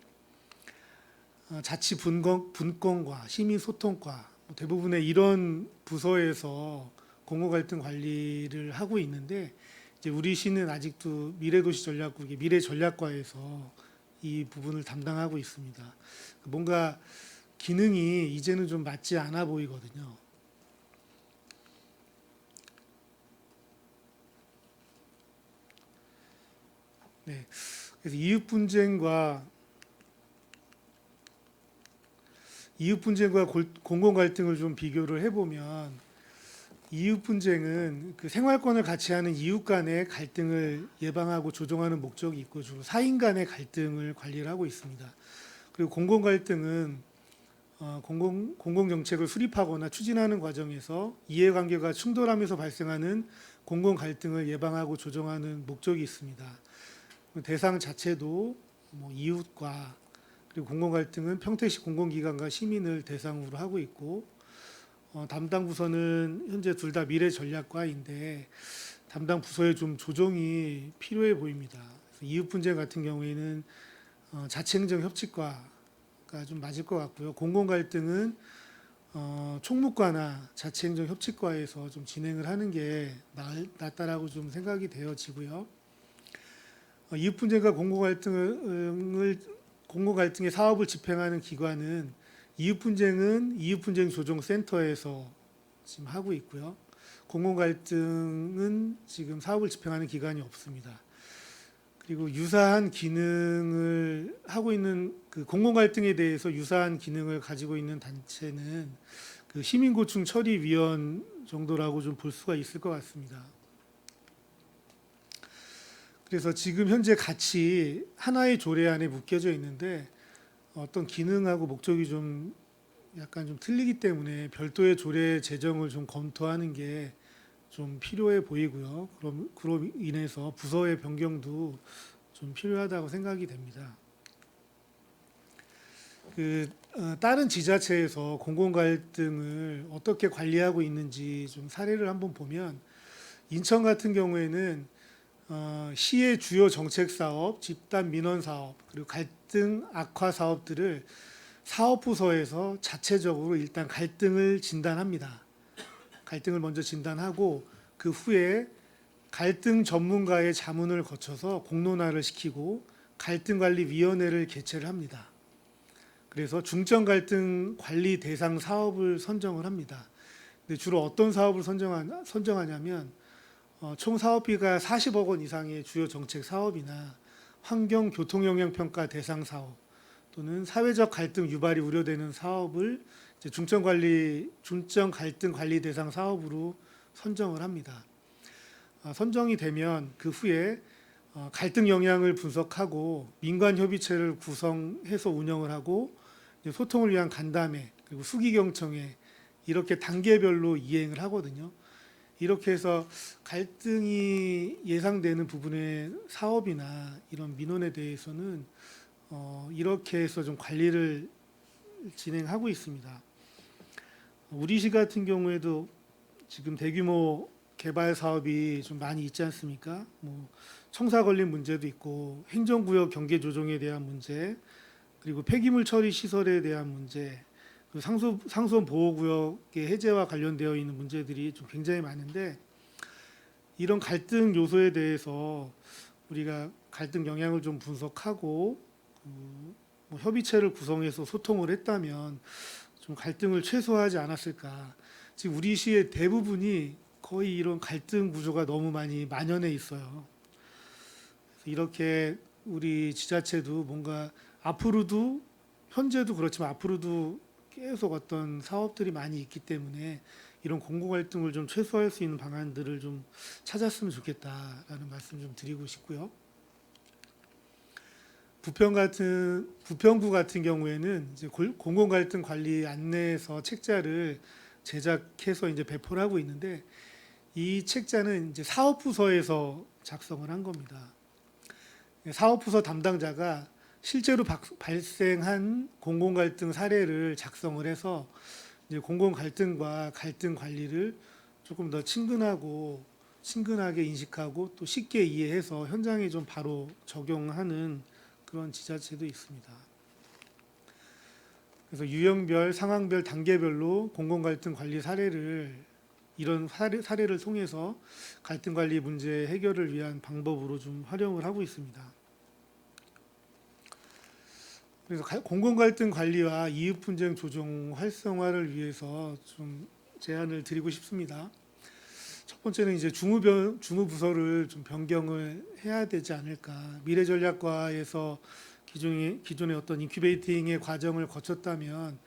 자치분권과, 시민소통과 대부분의 이런 부서에서 공공갈등 관리를 하고 있는데, 이제 우리 시는 아직도 미래도시전략국의 미래전략과에서 이 부분을 담당하고 있습니다. 뭔가 기능이 이제는 좀 맞지 않아 보이거든요. 네, 그래서 이웃분쟁과 공공갈등을 좀 비교를 해보면, 이웃분쟁은 그 생활권을 같이 하는 이웃 간의 갈등을 예방하고 조정하는 목적이 있고 주로 사인 간의 갈등을 관리를 하고 있습니다. 그리고 공공갈등은 공공정책을 수립하거나 추진하는 과정에서 이해관계가 충돌하면서 발생하는 공공갈등을 예방하고 조정하는 목적이 있습니다. 대상 자체도 뭐 이웃과, 그리고 공공갈등은 평택시 공공기관과 시민을 대상으로 하고 있고, 담당 부서는 현재 둘 다 미래전략과인데 담당 부서에 좀 조정이 필요해 보입니다. 이웃분쟁 같은 경우에는 자치행정협치과가 좀 맞을 것 같고요. 공공갈등은 총무과나 자치행정협치과에서 좀 진행을 하는 게 낫다라고 좀 생각이 되어지고요. 이웃분쟁과 공공갈등의 사업을 집행하는 기관은 이웃분쟁은 이웃분쟁조정센터에서 지금 하고 있고요. 공공갈등은 지금 사업을 집행하는 기관이 없습니다. 그리고 유사한 기능을 하고 있는 그 공공갈등에 대해서 유사한 기능을 가지고 있는 단체는 그 시민고충 처리위원 정도라고 좀 볼 수가 있을 것 같습니다. 그래서 지금 현재 같이 하나의 조례 안에 묶여져 있는데 어떤 기능하고 목적이 좀 약간 좀 틀리기 때문에 별도의 조례 제정을 좀 검토하는 게 좀 필요해 보이고요. 그로 인해서 부서의 변경도 좀 필요하다고 생각이 됩니다. 그 다른 지자체에서 공공 갈등을 어떻게 관리하고 있는지 좀 사례를 한번 보면 인천 같은 경우에는 시의 주요 정책 사업, 집단 민원 사업, 그리고 갈등 악화 사업들을 사업부서에서 자체적으로 일단 갈등을 진단합니다. 갈등을 먼저 진단하고 그 후에 갈등 전문가의 자문을 거쳐서 공론화를 시키고 갈등관리위원회를 개최를 합니다. 그래서 중점 갈등 관리 대상 사업을 선정을 합니다. 근데 주로 어떤 사업을 선정하냐면 총 사업비가 40억 원 이상의 주요 정책 사업이나 환경 교통 영향 평가 대상 사업 또는 사회적 갈등 유발이 우려되는 사업을 이제 중점 갈등 관리 대상 사업으로 선정을 합니다. 선정이 되면 그 후에 갈등 영향을 분석하고 민관 협의체를 구성해서 운영을 하고 소통을 위한 간담회 그리고 수기경청회 이렇게 단계별로 이행을 하거든요. 이렇게 해서 갈등이 예상되는 부분의 사업이나 이런 민원에 대해서는 이렇게 해서 좀 관리를 진행하고 있습니다. 우리 시 같은 경우에도 지금 대규모 개발 사업이 좀 많이 있지 않습니까? 뭐 청사 걸린 문제도 있고 행정구역 경계 조정에 대한 문제, 그리고 폐기물 처리 시설에 대한 문제, 그리고 상수원 보호구역의 해제와 관련되어 있는 문제들이 좀 굉장히 많은데 이런 갈등 요소에 대해서 우리가 갈등 영향을 좀 분석하고 뭐 협의체를 구성해서 소통을 했다면 좀 갈등을 최소화하지 않았을까. 지금 우리 시의 대부분이 거의 이런 갈등 구조가 너무 많이 만연해 있어요. 이렇게 우리 지자체도 뭔가 앞으로도 현재도 그렇지만 앞으로도 계속 어떤 사업들이 많이 있기 때문에 이런 공공 갈등을 좀 최소화할 수 있는 방안들을 좀 찾았으면 좋겠다라는 말씀 좀 드리고 싶고요. 부평구 같은 경우에는 이제 공공 갈등 관리 안내서 책자를 제작해서 이제 배포를 하고 있는데 이 책자는 이제 사업부서에서 작성을 한 겁니다. 사업부서 담당자가 실제로 발생한 공공 갈등 사례를 작성을 해서 이제 공공 갈등과 갈등 관리를 조금 더 친근하게 인식하고 또 쉽게 이해해서 현장에 좀 바로 적용하는 그런 지자체도 있습니다. 그래서 유형별, 상황별, 단계별로 공공 갈등 관리 사례를 이런 사례를 통해서 갈등 관리 문제 해결을 위한 방법으로 좀 활용을 하고 있습니다. 그래서 공공 갈등 관리와 이웃 분쟁 조정 활성화를 위해서 좀 제안을 드리고 싶습니다. 첫 번째는 이제 주무부서를 좀 변경을 해야 되지 않을까. 미래전략과에서 기존의 어떤 인큐베이팅의 과정을 거쳤다면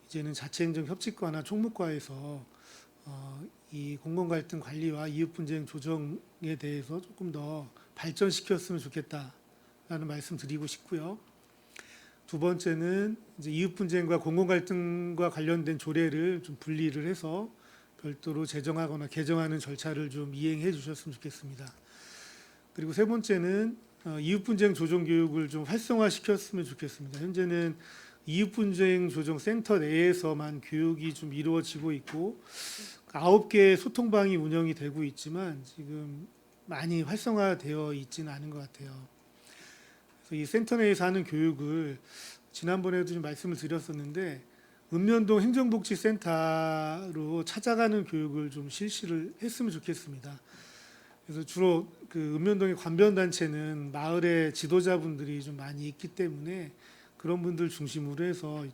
이제는 자체행정 협치과나 총무과에서 이 공공 갈등 관리와 이웃 분쟁 조정에 대해서 조금 더 발전시켰으면 좋겠다라는 말씀 드리고 싶고요. 두 번째는 이제 이웃 분쟁과 공공 갈등과 관련된 조례를 좀 분리를 해서 별도로 제정하거나 개정하는 절차를 좀 이행해 주셨으면 좋겠습니다. 그리고 세 번째는 이웃 분쟁 조정 교육을 좀 활성화시켰으면 좋겠습니다. 현재는 이웃 분쟁 조정 센터 내에서만 교육이 좀 이루어지고 있고 9개의 소통방이 운영이 되고 있지만 지금 많이 활성화되어 있지는 않은 것 같아요. 이 센터 내에서 하는 교육을 지난번에도 좀 말씀을 드렸었는데 읍면동 행정복지센터로 찾아가는 교육을 좀 실시를 했으면 좋겠습니다. 그래서 주로 그 읍면동의 관변단체는 마을의 지도자분들이 좀 많이 있기 때문에 그런 분들 중심으로 해서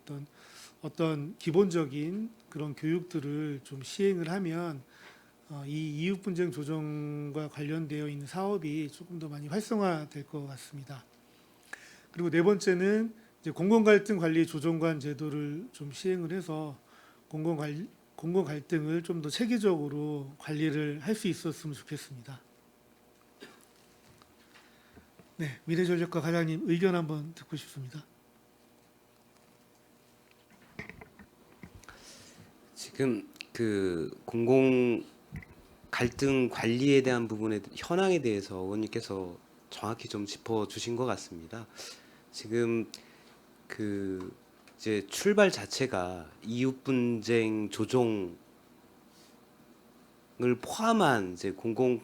어떤 기본적인 그런 교육들을 좀 시행을 하면 이 이웃 분쟁 조정과 관련되어 있는 사업이 조금 더 많이 활성화될 것 같습니다. 그리고 네 번째는 이제 공공 갈등 관리 조정관 제도를 좀 시행을 해서 공공 갈등을 좀 더 체계적으로 관리를 할 수 있었으면 좋겠습니다. 네, 미래전략과 과장님 의견 한번 듣고 싶습니다. 지금 그 공공 갈등 관리에 대한 부분에 현황에 대해서 의원님께서 정확히 좀 짚어주신 것 같습니다. 지금 그 이제 출발 자체가 이웃 분쟁 조정을 포함한 이제 공공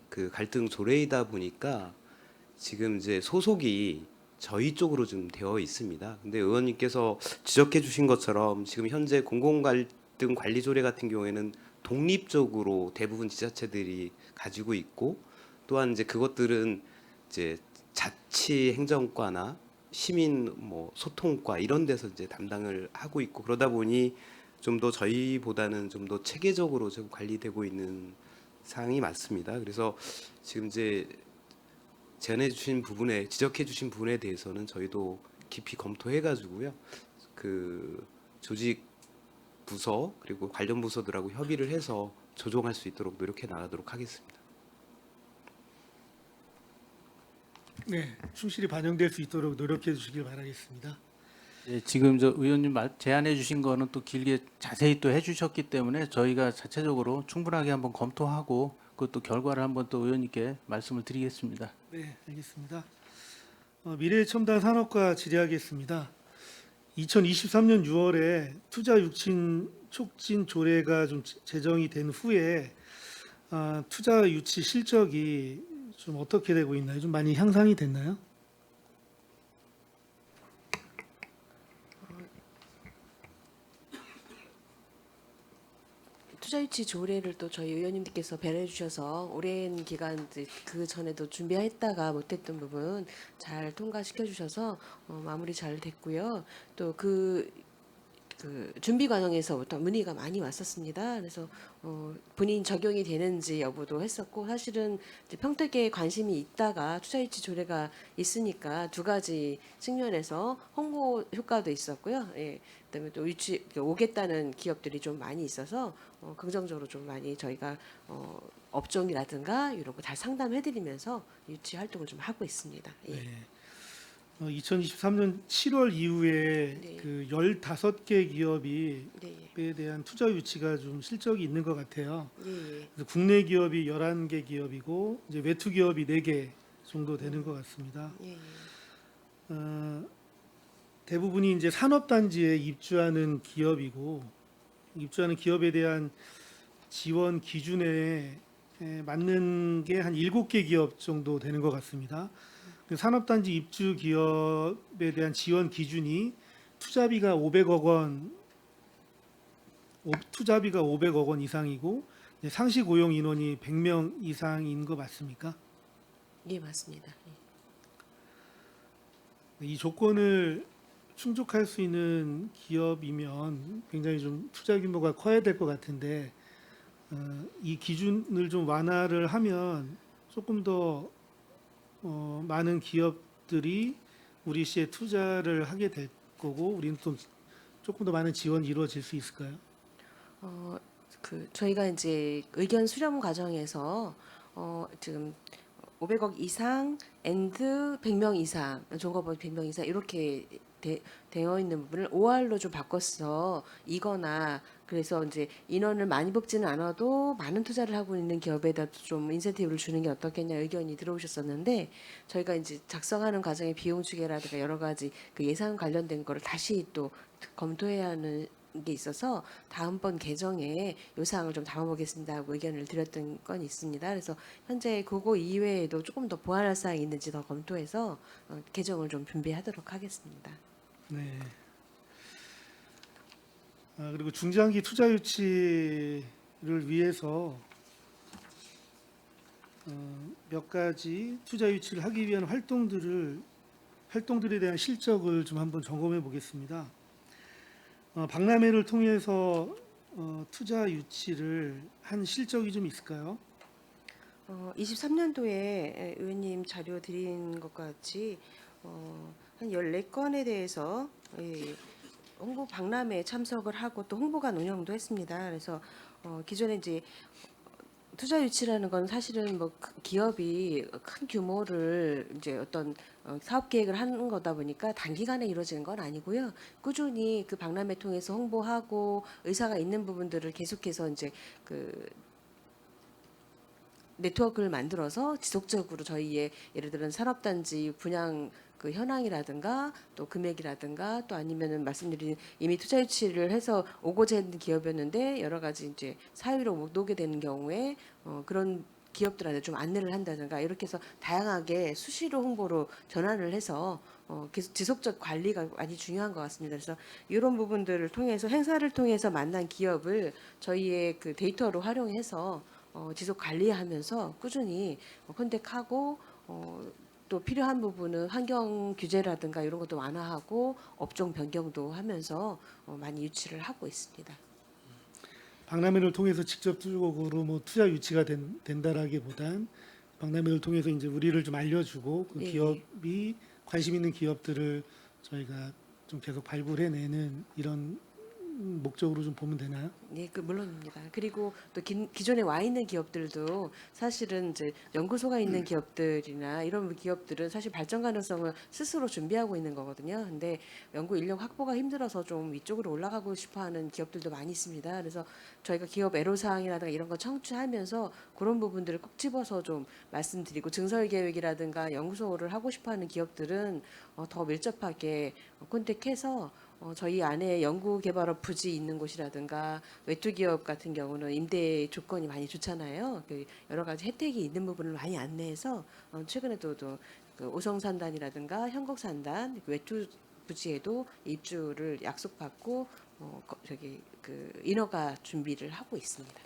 그 갈등 조례이다 보니까 지금 이제 소속이 저희 쪽으로 좀 되어 있습니다. 근데 의원님께서 지적해 주신 것처럼 지금 현재 공공 갈등 관리 조례 같은 경우에는 독립적으로 대부분 지자체들이 가지고 있고, 또한 이제 그것들은 이제 자치 행정과나 시민 뭐 소통과 이런 데서 이제 담당을 하고 있고, 그러다 보니 좀 더 저희보다는 좀 더 체계적으로 좀 관리되고 있는 사항이 맞습니다. 그래서 지금 이제 제안해 주신 부분에 지적해 주신 부분에 대해서는 저희도 깊이 검토해 가지고요. 그 조직 부서 그리고 관련 부서들하고 협의를 해서 조정할 수 있도록 노력해 나가도록 하겠습니다. 네, 충실히 반영될 수 있도록 노력해 주시길 바라겠습니다. 예, 지금 저 의원님 제안해 주신 거는 또 길게 자세히 또 해주셨기 때문에 저희가 자체적으로 충분하게 한번 검토하고 그것도 결과를 한번 또 의원님께 말씀을 드리겠습니다. 네, 알겠습니다. 미래첨단 산업과 질의하겠습니다. 2023년 6월에 투자 유치 촉진 조례가 좀 제정이 된 후에 투자 유치 실적이 좀 어떻게 되고 있나요? 좀 많이 향상이 됐나요? 투자유치 조례를 또 저희 의원님들께서 배려해 주셔서 오랜 기간 그 전에도 준비했다가 못했던 부분 잘 통과시켜 주셔서 마무리 잘 됐고요. 또 그 준비 과정에서부터 문의가 많이 왔었습니다. 그래서 본인 적용이 되는지 여부도 했었고, 사실은 이제 평택에 관심이 있다가 투자유치 조례가 있으니까 두 가지 측면에서 홍보 효과도 있었고요. 예, 그다음에 또 유치 오겠다는 기업들이 좀 많이 있어서 긍정적으로 좀 많이 저희가 업종이라든가 이런 거 잘 상담해드리면서 유치 활동을 좀 하고 있습니다. 예. 네. 2023년 7월 이후에 네. 그 15개 기업이 네. 에 대한 투자 유치가 좀 실적이 있는 것 같아요. 예. 예. 그래서 국내 기업이 11개 기업이고 이제 외투 기업이 4개 정도 되는 것 같습니다. 예. 예. 대부분이 이제 산업단지에 입주하는 기업이고, 입주하는 기업에 대한 지원 기준에 맞는 게 한 7개 기업 정도 되는 것 같습니다. 산업단지 입주 기업에 대한 지원 기준이 투자비가 500억 원 이상이고 상시 고용 인원이 100명 이상인 거 맞습니까? 예, 맞습니다. 예. 이 조건을 충족할 수 있는 기업이면 굉장히 좀 투자 규모가 커야 될 것 같은데, 이 기준을 좀 완화를 하면 조금 더 많은 기업들이 우리 시에 투자를 하게 될 거고, 우리는 또 조금 더 많은 지원이 이루어질 수 있을까요? 저희가 이제 의견 수렴 과정에서 지금 500억 이상 앤드 100명 이상, 종업원 100명 이상 이렇게 되어 있는 부분을 5할로 좀 바꿨어 이거나, 그래서 이제 인원을 많이 뽑지는 않아도 많은 투자를 하고 있는 기업에다 좀 인센티브를 주는 게 어떻겠냐 의견이 들어오셨었는데, 저희가 이제 작성하는 과정에 비용 추계라든가 여러 가지 그 예산 관련된 거를 다시 또 검토해야 하는 게 있어서 다음번 개정에 요 사항을 좀 담아보겠습니다 하고 의견을 드렸던 건 있습니다. 그래서 현재 그거 이외에도 조금 더 보완할 사항이 있는지 더 검토해서 개정을 좀 준비하도록 하겠습니다. 네. 그리고 중장기 투자 유치를 위해서 몇 가지 투자 유치를 하기 위한 활동들에 대한 실적을 좀 한번 점검해 보겠습니다. 박람회를 통해서 투자 유치를 한 실적이 좀 있을까요? 23년도에 의원님 자료 드린 것과 같이 한 14건에 대해서 홍보 박람회에 참석을 하고 또 홍보관 운영도 했습니다. 그래서 기존에 이제 투자 유치라는 건 사실은 뭐 기업이 큰 규모를 이제 어떤 사업 계획을 하는 거다 보니까 단기간에 이루어지는 건 아니고요. 꾸준히 그 박람회 통해서 홍보하고 의사가 있는 부분들을 계속해서 이제 그 네트워크를 만들어서 지속적으로 저희의 예를 들은 산업단지 분양 그 현황이라든가 또 금액이라든가 또 아니면은 말씀드린 이미 투자 유치를 해서 오고자 했는 기업이었는데 여러 가지 이제 사유로 못 오게 되는 경우에 그런 기업들한테 좀 안내를 한다든가 이렇게 해서 다양하게 수시로 홍보로 전환을 해서 계속 지속적 관리가 많이 중요한 것 같습니다. 그래서 이런 부분들을 통해서 행사를 통해서 만난 기업을 저희의 그 데이터로 활용해서 지속 관리하면서 꾸준히 컨택하고 또 필요한 부분은 환경 규제라든가 이런 것도 완화하고 업종 변경도 하면서 많이 유치를 하고 있습니다. 박람회를 통해서 직접적으로 뭐 투자 유치가 된다라기보단 박람회를 통해서 이제 우리를 좀 알려주고 그 예, 기업이 관심 있는 기업들을 저희가 좀 계속 발굴해내는 이런 목적으로 좀 보면 되나요? 네, 그 물론입니다. 그리고 또 기존에 와 있는 기업들도 사실은 이제 연구소가 있는 기업들이나 이런 기업들은 사실 발전 가능성을 스스로 준비하고 있는 거거든요. 근데 연구 인력 확보가 힘들어서 좀 위쪽으로 올라가고 싶어하는 기업들도 많이 있습니다. 그래서 저희가 기업 애로사항이라든가 이런 거 청취하면서 그런 부분들을 꼭 집어서 좀 말씀드리고 증설 계획이라든가 연구소를 하고 싶어하는 기업들은 더 밀접하게 컨택해서 저희 안에 연구개발업 부지 있는 곳이라든가 외투 기업 같은 경우는 임대 조건이 많이 좋잖아요. 그 여러 가지 혜택이 있는 부분을 많이 안내해서 최근에도 그 오성산단이라든가 현곡산단 외투 부지에도 입주를 약속받고 저기 그 인허가 준비를 하고 있습니다.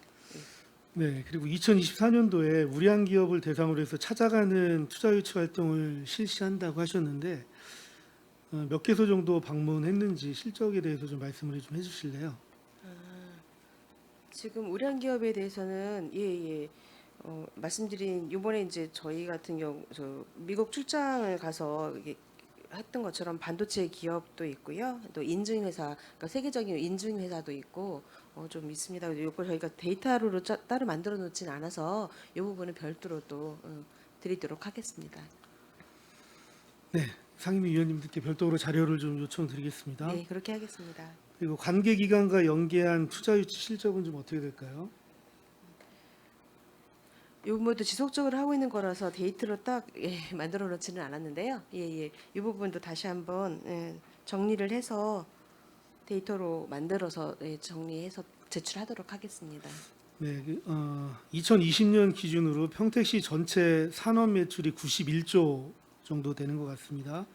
네, 그리고 2024년도에 우량 기업을 대상으로 해서 찾아가는 투자 유치 활동을 실시한다고 하셨는데 몇 개소 정도 방문했는지 실적에 대해서 좀 말씀을 좀 해주실래요? 지금 우량 기업에 대해서는 말씀드린 이번에 이제 저희 같은 경우 미국 출장을 가서 이게 했던 것처럼 반도체 기업도 있고요. 또 인증 회사, 그러니까 세계적인 인증 회사도 있고 좀 있습니다. 이걸 저희가 데이터로 따로 만들어 놓진 않아서 이 부분은 별도로 또 드리도록 하겠습니다. 네, 상임위 위원님들께 별도로 자료를 좀 요청드리겠습니다. 네, 그렇게 하겠습니다. 그리고 관계 기관과 연계한 투자 유치 실적은 좀 어떻게 될까요? 이 부분도 지속적으로 하고 있는 거라서 데이터로 딱 만들어 놓지는 않았는데요. 이 부분도 다시 한번 정리를 해서 데이터로 만들어서 정리해서 제출하도록 하겠습니다. 네, 2020년 기준으로 평택시 전체 산업 매출이 91조 정도 되는 것 같습니다.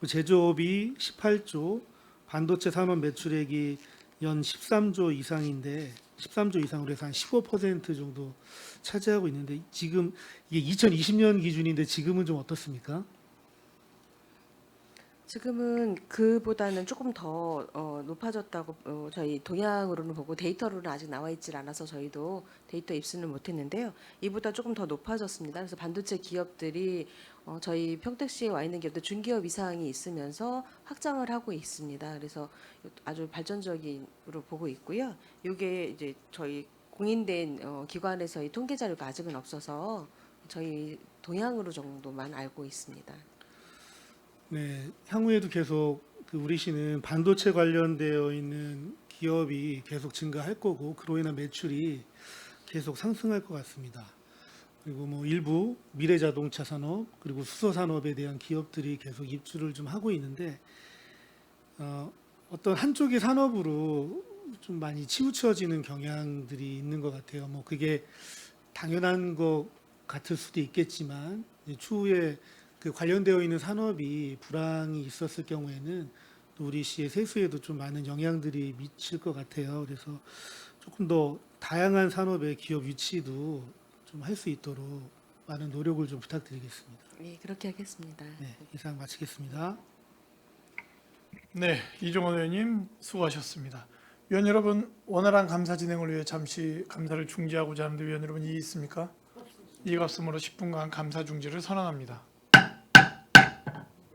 제조업이 18조, 반도체 산업 매출액이 연 13조 이상인데 13조 이상으로 해서 한 15% 정도 차지하고 있는데 지금 이게 2020년 기준인데 지금은 좀 어떻습니까? 지금은 그보다는 조금 더 높아졌다고 저희 동향으로는 보고 데이터로는 아직 나와 있질 않아서 저희도 데이터 입수는 못했는데요. 이보다 조금 더 높아졌습니다. 그래서 반도체 기업들이 저희 평택시에 와 있는 기업들 중기업 이상이 있으면서 확장을 하고 있습니다. 그래서 아주 발전적으로 보고 있고요. 이게 이제 저희 공인된 기관에서의 통계 자료가 아직은 없어서 저희 동향으로 정도만 알고 있습니다. 네, 향후에도 계속 그 우리 시는 반도체 관련되어 있는 기업이 계속 증가할 거고 그로 인한 매출이 계속 상승할 것 같습니다. 그리고 뭐 일부 미래자동차 산업 그리고 수소 산업에 대한 기업들이 계속 입주를 좀 하고 있는데 어떤 한쪽의 산업으로 좀 많이 치우쳐지는 경향들이 있는 것 같아요. 뭐 그게 당연한 것 같을 수도 있겠지만 추후에 그 관련되어 있는 산업이 불황이 있었을 경우에는 또 우리 시의 세수에도 좀 많은 영향들이 미칠 것 같아요. 그래서 조금 더 다양한 산업의 기업 유치도 좀 할 수 있도록 많은 노력을 좀 부탁드리겠습니다. 네, 그렇게 하겠습니다. 네, 이상 마치겠습니다. 네, 이종원 의원님 수고하셨습니다. 위원 여러분, 원활한 감사 진행을 위해 잠시 감사를 중지하고자 하는데 위원 여러분 이의 있습니까? 이의가 없으므로 10분간 감사 중지를 선언합니다.